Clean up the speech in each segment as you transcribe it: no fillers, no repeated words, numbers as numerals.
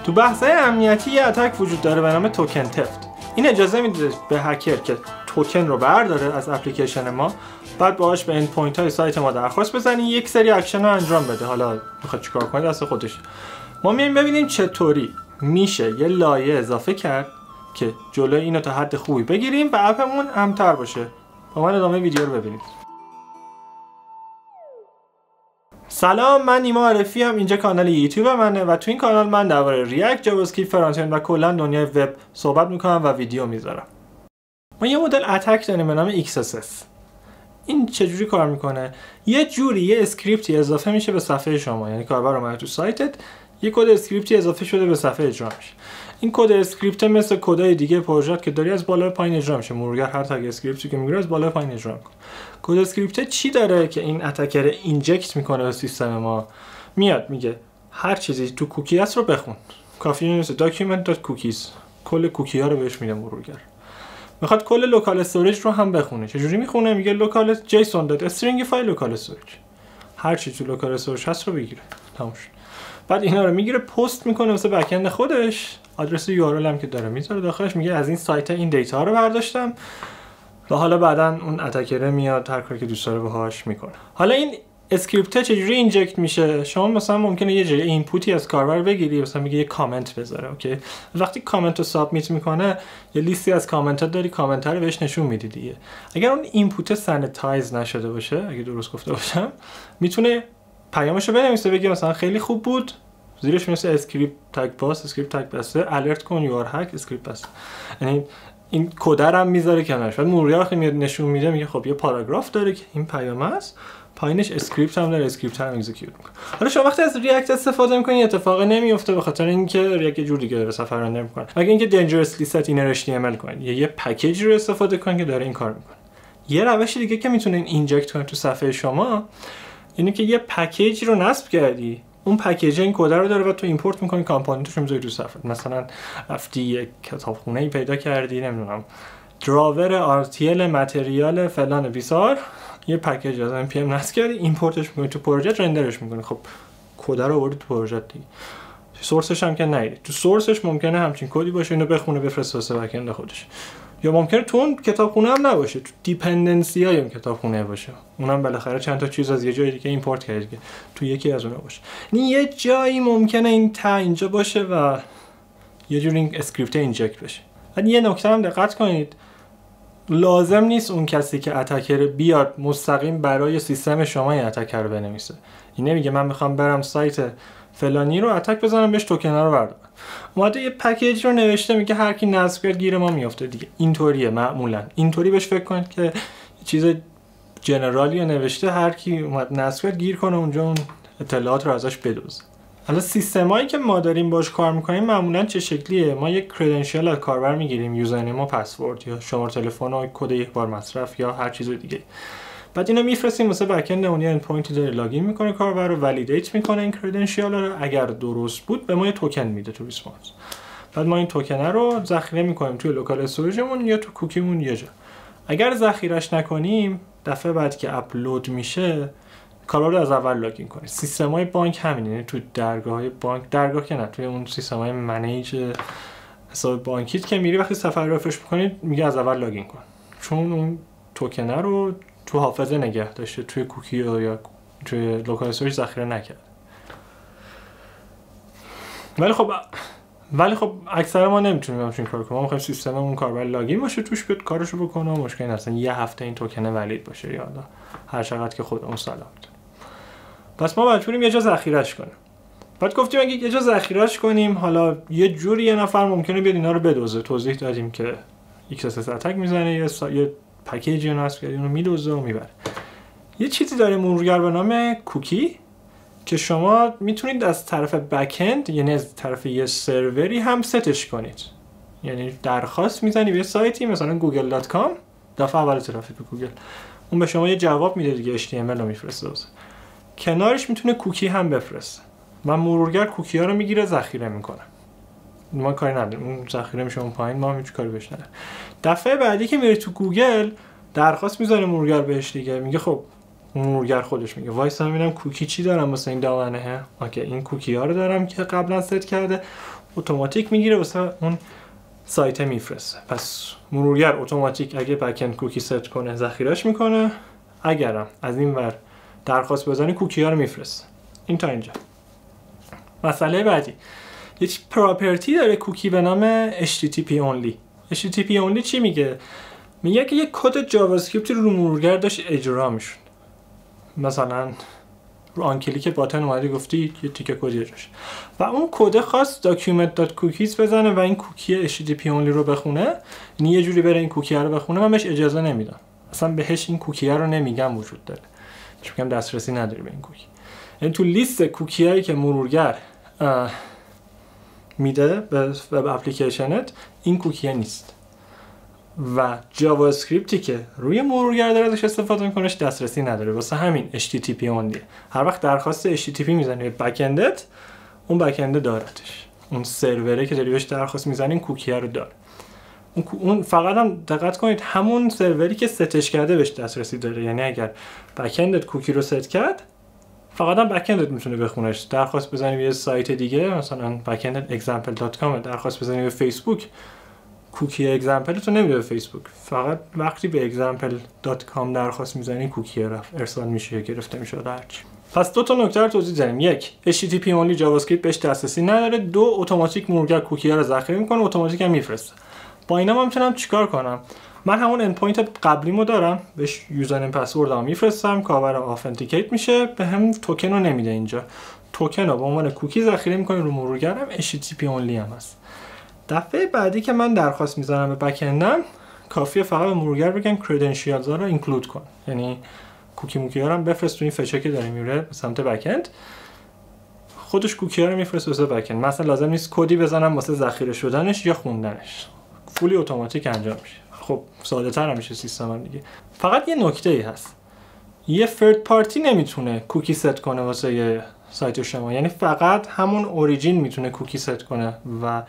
تو بحث‌های امنیتی یه اتک وجود داره به نام توکن تفت. این اجازه میده به هکر که توکن رو برداره از اپلیکیشن ما، بعد باهاش به اند پوینت های سایت ما درخواست بزنی، یک سری اکشن رو انجام بده. حالا میخواد چیکار کنه دست خودش. ما میایم ببینیم چطوری میشه یه لایه اضافه کرد که جلوی اینو تا حد خوبی بگیریم و اپمون امن‌تر باشه. با من ادامه ویدیو رو ببینید. سلام، من نیما عارفی ام. اینجا کانال یوتیوب منه و تو این کانال من درباره ریاکت، جاوا اسکریپت، فرانت اند و کلا دنیای وب صحبت میکنم و ویدیو میذارم. ما یه مدل اتک داریم به نام XSS. این چجوری کار میکنه؟ یه جوری یه اسکریپتی اضافه میشه به صفحه شما، یعنی کاربر اومده تو سایتت، یه کد اسکریپتی اضافه شده به صفحه اجرا میشه. این کد اسکریپت مثل کدای دیگه پروژه که داری از بالا پایین اجرا میشه. مرورگر هر تگ اسکریپتی که میگیره از بالا پایین اجرا میکنه. کد اسکریپت چی داره که این اتکر اینجکت میکنه به سیستم ما؟ میاد میگه هر چیزی تو کوکی هست رو بخون. کافیه نویسه document.cookies، کل کوکی ها رو بهش میده مرورگر. میخواد کل لوکال استوریج رو هم بخونه. چجوری میخونه؟ میگه لوکال json.string فایل لوکال استوریج، هر چی تو لوکال استوریج هست رو بگیره. تموم شد. بعد اینا رو میگیره پست میکنه واسه بک اند خودش، آدرس یو آر ال هم که داره میذاره داخلش، میگه از این سایت این دیتا رو برداشتم و حالا بعداً اون اتکر میاد هر کاری که دوست داره باهاش میکنه. حالا این اسکریپت چجوری اینجکت میشه؟ شما مثلا ممکنه یه جای اینپوتی از کاربر بگیری، مثلا میگه یه کامنت بذاره، اوکی؟ وقتی کامنت رو سابمیت میکنه یه لیستی از کامنت ها داری، کامنت ها رو بهش نشون میدی دیگه. اگر اون اینپوت سانیتایز نشده باشه، اگه درست گفته باشم، میتونه پیامش رو بنویسه بگه مثلا خیلی خوب بود، زیرش مثل اسکریپت تگ پاس، اسکریپت تگ بسته، الرت کن یو آر هک، اسکریپت بسته. یعنی این کدر هم میذاره کنارش. بعد مرورگر وقتی میاد نشون میده میگه خب یه پاراگراف داره که این پیام است، پایینش اسکریپت هم داره، اسکریپت هم اکزیکیوت میکنه. حالا شما وقتی از ریاکت استفاده میکنی اتفاقی نمیفته به خاطر اینکه ریاکت جور دیگه داره صفحه رندر میکنه. مگه اینکه dangerously set inner HTML کنید یا یه پکیج رو استفاده کنید که داره این کار میکنه. یه روش دیگه که میتونه اینجکت کنه تو صفحه شما اینه که یه پکیج رو نصب کردی، اون پکیج این کد رو داره و تو ایمپورت میکنی، کامپوننتش رو میذاری تو صفحه. مثلا رفتی یک کتابخونه‌ای پیدا کردی، نمیدونم دراور RTL متریال فلان بیسار، یه پکیج از npm نصب کردی، ایمپورتش میکنی تو پروژه، رندرش میکنی. خب کد رو آوردی تو پروژه دیگه. سورسش هم که نیاری. تو سورسش ممکنه همچین کدی باشه، اینو بخونه بفرسته واسه بک اند خودش. یا ممکنه تو اون کتابخونه هم نباشه، تو دیپندنسی های اون کتابخونه باشه، اونم بالاخره چند تا چیز از یه جای دیگه ایمپورت کرده که تو یکی از اونها باشه. یعنی یه جایی ممکنه این تا اینجا باشه و یه جوری این اسکریپت اینجکت بشه. ولی یه نکته هم دقت کنید، لازم نیست اون کسی که اتکر بیاد مستقیم برای سیستم شما این اتکر رو بنویسه. این نمیگه من میخوام برم سایت فلانی رو اتک بزنم بهش توکن رو بردارم. اومده یه پکیج رو نوشته میگه هر کی نصب کرد گیر ما میافته دیگه. اینطوریه معمولا. اینطوری بهش فکر کنید که چیز جنرالی رو نوشته، هر کی اومد نصب کرد گیر کنه اونجا اون اطلاعات رو ازش بدوزه. حالا سیستمایی که ما داریم باش کار میکنیم معمولا چه شکلیه؟ ما یک کردنشیال از کاربر میگیریم، یوزرنیم و پسورد یا شماره تلفن و کد یک بار مصرف یا هر چیز دیگه. بعد اینو میفرستیم واسه بک اند، اون یه اند پوینتی داره، لاگین میکنه کاربر رو، ولیدیت میکنه این کردنشیال رو، اگر درست بود به ما یه توکن میده تو ریسپانس. بعد ما این توکن رو ذخیره میکنیم توی لوکال استوریجمون یا تو کوکیمون یه جا. اگر ذخیرهش نکنیم دفعه بعد که اپلود میشه کاربر رو از اول لاگین کنه. سیستم‌های بانک همینه، تو درگاه‌های بانک، درگاه که نه، توی اون سیستم‌های منیج حساب بانکیت که میری وقتی صفحه رو رفرش می‌کنی میگه از اول لاگین کن، چون اون توکن رو تو حافظه نگه داشته، توی کوکی یا توی لوکال استوریج ذخیره نکرد. ولی خب اکثر ما نمیتونیم همچین کار کنیم. ما می‌خوایم سیستممون کاربر لاگین باشه توش بیاد کارشو بکنه و مشکلی نشه یه هفته این توکن ولید باشه یا هر چقدر که خودمون سلامت. پس ما مجبوریم یه جا ذخیره‌اش کنیم. بعد گفتیم اگه یه جا ذخیره‌اش کنیم، حالا یه جوری یه نفر ممکنه بیاد اینا رو بدوزه. توضیح دادیم که XSS اتک میزنه، یه پکیجی نصب کرده اونو میدوزه و میبره. یه چیزی داره مرورگر به نام کوکی که شما میتونید از طرف بک اند، یعنی از طرف یه سروری هم ستش کنید. یعنی درخواست میزنی به سایتی مثلا google.com، دفعه اول ترافیک به گوگل، اون به شما یه جواب میده دیگه، HTML رو میفرسته. کنارش میتونه کوکی هم بفرسته و مرورگر کوکی ها رو میگیره ذخیره میکنه. ما کاری نداریم، اون ذخیره میشه اون پایین، ما هیچ کاری بهش نداریم. دفعه بعدی که میره تو گوگل درخواست میذاره مرورگر بهش دیگه، میگه خب مرورگر خودش میگه وایسا ببینم کوکی چی دارم واسه این دامنه. اوکی این کوکی ها رو دارم که قبلا ست کرده، اتوماتیک میگیره واسه اون سایت میفرسته. پس مرورگر اتوماتیک اگه بک‌اند کوکی ست کنه ذخیره‌اش میکنه، اگرم از این ور درخواست بزنی کوکی ها رو میفرسته. این تا اینجا. مسئله بعدی، یه پراپرتی داره کوکی به نام HTTP only. HTTP only چی میگه؟ میگه که یک کد جاوا اسکریپت رو مرورگر داشت اجرا میشد. مثلا رو آن کلیک باتن اومدی گفتی یه تیکه کدی اجراش و اون کد خاص document.cookies بزنه و این کوکی HTTP only رو بخونه، یعنی یه جوری بره این کوکی رو بخونه. من بهش اجازه نمیدم، اصلا بهش این کوکی رو نمیگم وجود داره، چون میگم دسترسی نداری به این کوکی. یعنی تو لیست کوکی هایی که مرورگر میده به وب اپلیکیشنت این کوکی نیست و جاوا اسکریپتی که روی مرورگر داره ازش استفاده میکنه دسترسی نداره. واسه همین HTTP only. هر وقت درخواست HTTP میزنی به بک‌اندت، اون بک‌اند دارتش، اون سروره که داری بهش درخواست میزنی این کوکی رو داره. اون فقط هم دقت کنید همون سروری که ستش کرده بهش دسترسی داره. یعنی اگر بک‌اندت کوکی رو ست کرد، فقط هم بک‌اندت میتونه بخونش. درخواست بزنی به یه سایت دیگه، مثلا بک‌اندت example.com، درخواست بزنی به فیسبوک، کوکی اگزمپل تو نمیده به فیسبوک، فقط وقتی به example.com درخواست میزنی کوکی ارسال میشه، گرفته میشه هرچی. پس دو تا نکته رو توضیح دادیم. یک، HTTP only جاوا اسکریپت بهش دسترسی نداره. دو، اتوماتیک مرورگر کوکی ها رو ذخیره میکنه، اتوماتیک هم میفرسته. با اینا من میتونم چیکار کنم؟ من همون اندپوینت قبلیمو دارم، بهش یوزرنیم پسوردمو میفرستم، کاورم آفنتیکیت میشه، بهم توکن رو نمیده. اینجا توکن رو به عنوان کوکی ذخیره میکنه رو مرورگرم، HTTP only هم هست. دفعه بعدی که من درخواست میزنم به بک‌اندم، کافیه فقط به مرورگر بگم کردنشیالز ها رو اینکلود کن، یعنی کوکی موکی ها رو بفرست تو این فچه که داره میره به سمت بک‌اند، خودش کوکی ها رو میفرسته واسه بک‌اند. مثلا لازم نیست کدی بزنم واسه ذخیره شدنش یا خوندنش، فولی اتوماتیک انجام میشه. خب ساده تر میشه سیستم دیگه. فقط یه نکته ای هست، یه فرد پارتی نمیتونه کوکی ست کنه واسه یه سایت شما، یعنی فقط همون اوریجین میتونه کوکی ست کنه و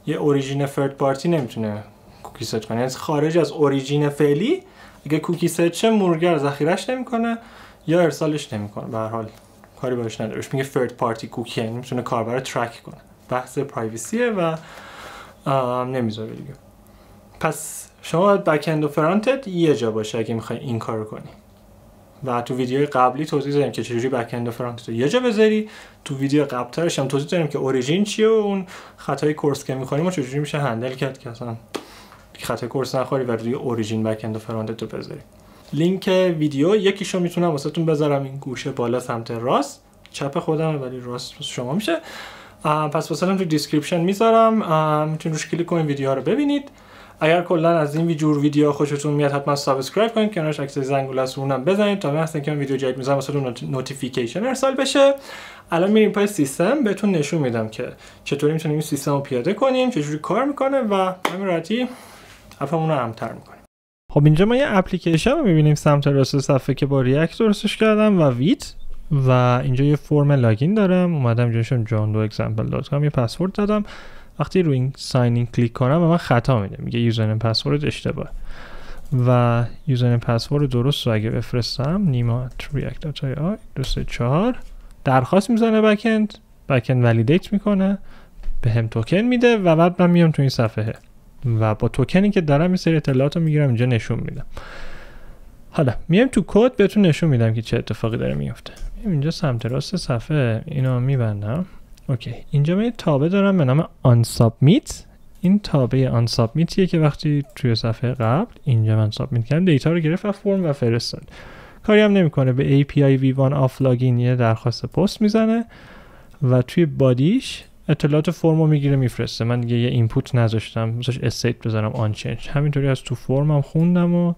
یه اوریجین فرد پارتی نمیتونه کوکی ست کنه. یعنی خارج از اوریجین فعلی اگه کوکی ست شه، مرورگر ذخیره‌اش نمیکنه یا ارسالش نمیکنه، به هر حال کاری باش نداره. بهش میگه فرد پارتی کوکی، یعنی میتونه کاربر رو ترک کنه. بحث پرایوسیه و نمیذاره دیگه. پس شما باید بک‌اند و فرانتت یه جا باشه اگه میخوای این کارو کنی. و تو ویدیوی قبلی توضیح دادیم که چجوری بک‌اند و فرانت رو یه جا بذاری. تو ویدیو قبل‌ترش هم توضیح دادیم که اوریجین چیه و اون خطای کورس که می‌خوریم و چجوری میشه هندل کرد که اصلا خطای کورس نخوری و روی اوریجین بک‌اند و فرانت رو بذاری. لینک ویدیو یکیشو میتونم واسهتون بذارم این گوشه بالا سمت راست، چپ خودم ولی راست شما میشه. پس واسهتون تو دیسکریپشن میذارم، میتونید روش کلیک کنید ویدیوها رو ببینید. اگر کلا از این جور ویدیو خوشتون میاد حتما سابسکرایب کنید، کنارش عکس زنگوله است اونم بزنید تا وقتی که من ویدیو جدید میذارم واسهتون نوتیفیکیشن ارسال بشه. الان میریم پای سیستم، بهتون نشون میدم که چطوری میتونیم این سیستم رو پیاده کنیم، چجوری کار میکنه و همین راحتی اپمون رو امتر میکنیم. خب اینجا ما یه اپلیکیشن رو میبینیم سمت راست صفحه که با ریاکت درستش کردم و ویت، و اینجا یه فرم لاگین دارم. اومدم اینجاشون johndoexample.com یه پسورد دادم. وقتی روی این ساین این کلیک کنم به من خطا میده، میگه یوزرنیم پسورد اشتباه و یوزرنیم پسورد درست رو اگه بفرستم nima@react.ai 234 درخواست میزنه بک‌اند ولیدیت میکنه، به هم توکن میده و بعد من میام تو این صفحه و با توکنی که دارم این سری اطلاعات رو میگیرم اینجا نشون میدم. حالا میام تو کد بهتون نشون میدم که چه اتفاقی داره میفته. اینجا سمت راست صفحه اینو میبندم. اوکی، اینجا من یه تابع دارم به نام unsubmit. این تابع unsubmitیه که وقتی توی صفحه قبل اینجا من سابمیت کردم دیتا رو گرفت و فرم و فرستاد، کاری هم نمیکنه. به API V1 off login یه درخواست پست میزنه و توی بادیش اطلاعات فرم رو میگیره میفرسته. من دیگه یه اینپوت نذاشتم، مثلا استیت بذارم آن چنج، همینطوری از تو فرمم خوندم و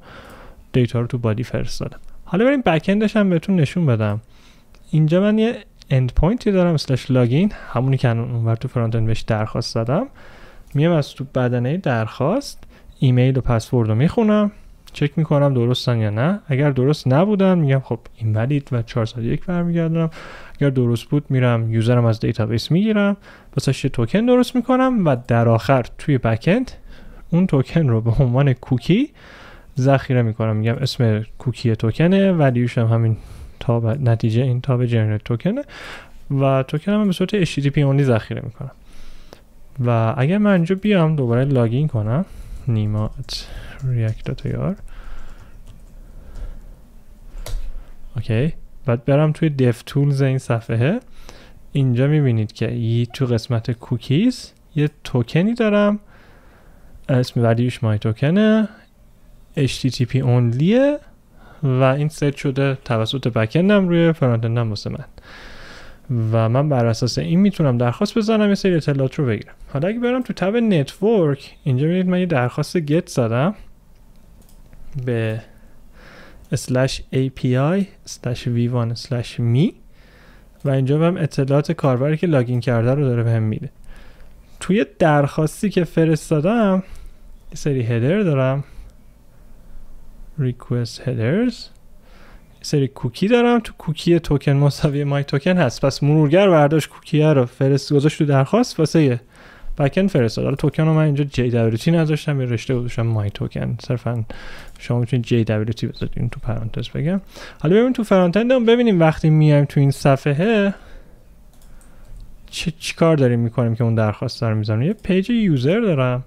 دیتا رو تو بادی فرستادم. حالا بریم بک‌اندش هم بهتون نشون بدم. اینجا من یه اند پوینتی دارم /لاگین، همونی که اونور تو فرانت اند بهش درخواست زدم. میام از تو بدنه درخواست ایمیل و پسورد رو میخونم، چک میکنم درستن یا نه. اگر درست نبودن میگم خب اینوالید و 401 برمیگردونم. اگر درست بود میرم یوزرم از دیتابیس میگیرم، واسش یه توکن درست میکنم و در آخر توی بک‌اند اون توکن رو به عنوان کوکی ذخیره میکنم. میگم اسم کوکی توکنه، ولیوش هم همین تاب، نتیجه این تاب جنریت توکنه و توکن هم به صورت HTTP only ذخیره میکنم و اگر من اینجا بیام دوباره لاگین کنم nima@react.ir اوکی، بعد برم توی dev tools این صفحه، اینجا میبینید که تو قسمت کوکیز یه توکنی دارم، اسم ولیوش مای توکنه، HTTP onlyه و این ست شده توسط بکندم روی فرانتندم واسه من و من بر اساس این میتونم درخواست بزنم یه سری اطلاعات رو بگیرم. حالا اگه برم تو تب نتورک، اینجا میبینید من یه درخواست گت زدم به /API/v1/me و اینجا بهم اطلاعات کاربری که لاگین کرده رو داره بهم میده. توی درخواستی که فرستادم یه سری هدر دارم، request headers، یه سری کوکی دارم، تو کوکی توکن مساوی مای توکن هست، پس مرورگر برداشت کوکیه رو گذاشت تو درخواست واسه بک‌اند فرستاد. حالا توکن رو من اینجا JWT نذاشتم، یه رشته گذاشتم مای توکن، صرفا شما میتونید JWT بذارید تو پرانتز بگم. حالا ببینیم تو فرانتندم، ببینیم وقتی میایم تو این صفحه چی کار داریم میکنیم که اون درخواست رو میذارم. یه پیج یوزر دارم،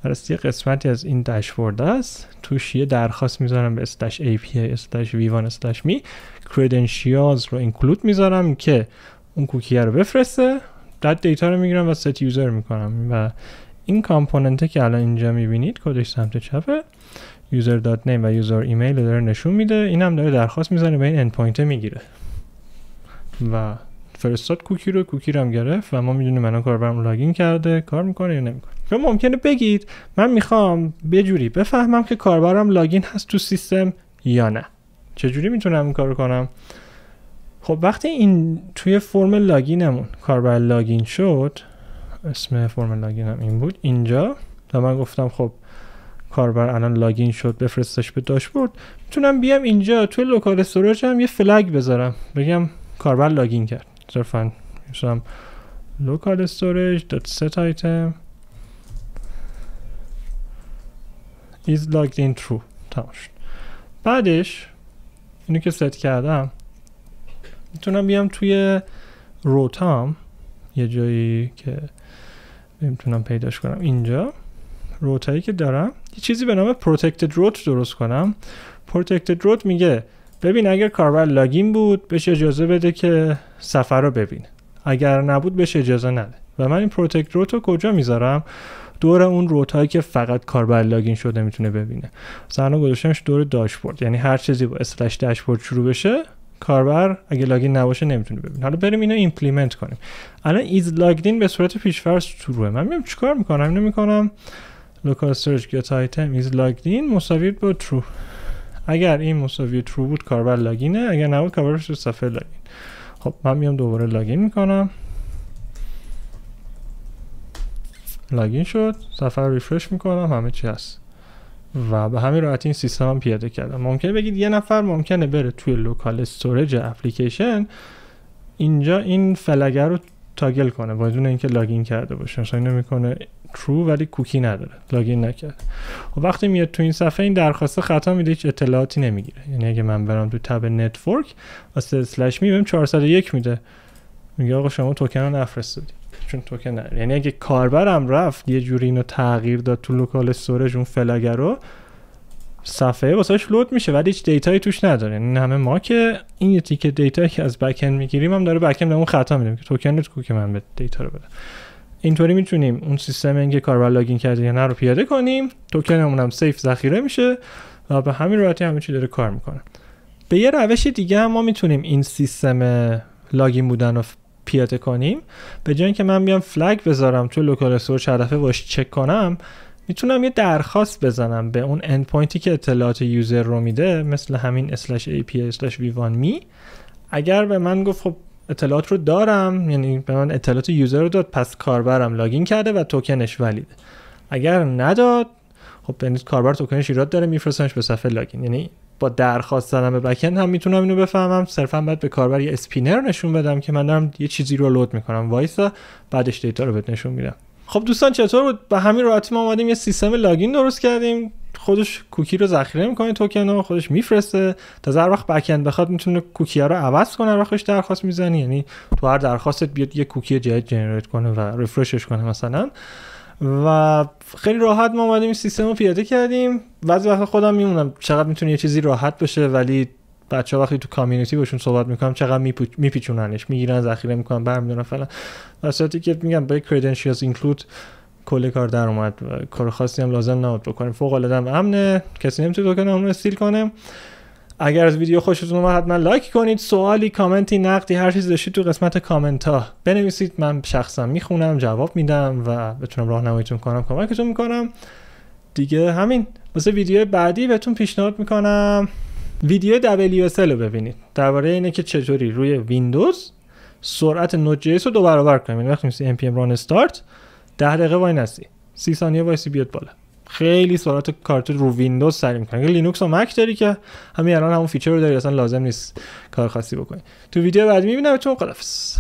درسته یه قسمتی از این داشبورد است، توش یه درخواست میذارم به /API/v1/me، credentials رو اینکلود میذارم که اون کوکیه رو بفرسته، بعد دیتا رو میگیرم و ست یوزر میکنم و این کامپوننته که الان اینجا میبینید کدش سمت چپه user.name و یوزر ایمیل داره نشون میده، این هم داره درخواست میزنه به این اندپوینت میگیره و فرستاد کوکی رو هم گرفت و ما میدونیم الان کاربرم لاگین کرده، کار میکنه یا نمیکنه. و ممکنه بگید من میخوام یه جوری بفهمم که کاربرم لاگین هست تو سیستم یا نه. چجوری میتونم این کارو کنم؟ خب وقتی این توی فرم لاگینمون کاربر لاگین شد، اسم فرم لاگینم این بود، اینجا تا من گفتم خب کاربر الان لاگین شد بفرستش به داشبورد، میتونم بیام اینجا توی لوکال استوریج هم یه فلگ بذارم بگم کاربر لاگین کرد. صرفا میذارم local storage.setItem is logged in true. تمام شد. بعدش اینو که ست کردم میتونم بیام توی روتام یه جایی که میتونم پیداش کنم، اینجا روتایی که دارم یه چیزی به نام protected route درست کنم. protected route میگه ببین اگر کاربر لاگین بود بهش اجازه بده که صفحه رو ببینه، اگر نبود بهش اجازه نده. و من این protect route رو کجا میذارم؟ دور اون روتایی که فقط کاربر لاگین شده میتونه ببینه. مثلا گذاشتمش دور داشبورد، یعنی هر چیزی با /داشبورد شروع بشه کاربر اگه لاگین نباشه نمیتونه ببینه. حالا بریم اینو ایمپلیمنت کنیم. الان is logged in به صورت پیش‌فرض شروعه. من میام چیکار میکنم؟ اینو میکنم local storage get item is logged in مساوی با true. اگر این مساوی true بود کاربر لاگینه، اگر نبود کاربرش رو صفحه لاگین. خب من میام دوباره لاگین میکنم، لاگین شد، صفحه رو ریفرش میکنم، همه چی هست و به همین راحتی این سیستم هم پیاده کردم. ممکنه بگید یه نفر ممکنه بره توی لوکال استوریج اپلیکیشن اینجا این فلگه رو تاگل کنه بدون اینکه لاگین کرده باشه، مثلا اینو میکنه true ولی کوکی نداره، لاگین نکرده. و وقتی میاد تو این صفحه این درخواست خطا میده، هیچ اطلاعاتی نمیگیره. یعنی اگه من برم تو تب نتورک واسه /me بهم 401 میده، میگه آقا شما توکن رو نفرستادی چون توکن نداره. یعنی اگه کاربرم رفت یه جوری اینو تغییر داد تو لوکال استوریج اون فلگه رو، صفحه واسش لود میشه ولی هیچ دیتایی توش نداره. یعنی همه ما که این یه تیکه دیتایی که از بک اند میگیریم هم داره بک اند بهمون خطا میده که توکنت کو که من به دیتا رو بدم. اینطوری میتونیم اون سیستم اینکه کاربر لاگین کرده یا نه رو پیاده کنیم، توکنمون هم سیف ذخیره میشه و به همین راحتی همه چی داره کار میکنه. به یه روش دیگه هم ما میتونیم این سیستم لاگین بودن رو پیاده کنیم. به جای اینکه من بیام فلگ بذارم تو لوکال استوریج هر دفعه باش چک کنم، میتونم یه درخواست بزنم به اون اندپوینتی که اطلاعات یوزر رو میده، مثل همین /API/v1me. اگر به من گفت خب اطلاعات رو دارم، یعنی به من اطلاعات یوزر رو داد، پس کاربرم لاگین کرده و توکنش ولیده. اگر نداد، خب یعنی کاربر توکنش ایراد داره، میفرستمش به صفحه لاگین. یعنی با درخواست زدن به بک‌اند هم میتونم اینو بفهمم. صرفا بعد به کاربر یه اسپینر نشون بدم که من دارم یه چیزی رو لود میکنم، وایسا بعدش دیتا رو بهت نشون میدم. خب دوستان چطور بود؟ به همین راحتی ما اومدیم یه سیستم لاگین درست کردیم خودش کوکی رو ذخیره میکنه، توکن رو خودش میفرسته تا هر وقت بک اند بخواد میتونه کوکی ها رو عوض کنه. وقتش درخواست میزنی، یعنی تو هر درخواستت بیاد یه کوکی جدید جنریت کنه و رفرشش کنه مثلا. و خیلی راحت ما اومدیم این سیستم رو پیاده کردیم. بعضی وقتا خودم میمونم چقدر میتونه یه چیزی راحت بشه، ولی بچه‌ها وقتی تو کامیونیتی باشون صحبت میکنم چقدر میپیچوننش، میگیرن ذخیره میکنن برمیدارن فلان. واسه که میگم با credentials include کل کار در اومد، کار خاصی هم لازم نبود بکنیم. فوق العاده امنه، کسی نمیتونه توکن اون رو استیل کنه. اگر از ویدیو خوشتون اومد حتما لایک کنید. سوالی، کامنتی، نقدی، هر چیز داشتید تو قسمت کامنت ها بنویسید، من شخصا میخونم، جواب میدم و بتونم راهنماییتون کنم، کمکتون میکنم دیگه. همین. واسه ویدیو بعدی بهتون پیشنهاد میکنم ویدیو WSL رو ببینید، درباره اینه که چطوری روی ویندوز سرعت Node.js رو 2 برابر کنیم. یعنی وقتی میسی npm run start 10 دقیقه وای نسی، 30 ثانیه وایسی بیاد بالا. خیلی سرعت کارت رو ویندوز سریع میکنه. اگه لینوکس و مک داری که همین الان همون فیچر رو داری، اصلا لازم نیست کار خاصی بکنی. تو ویدیو بعدی میبینمتون. خداحافظ.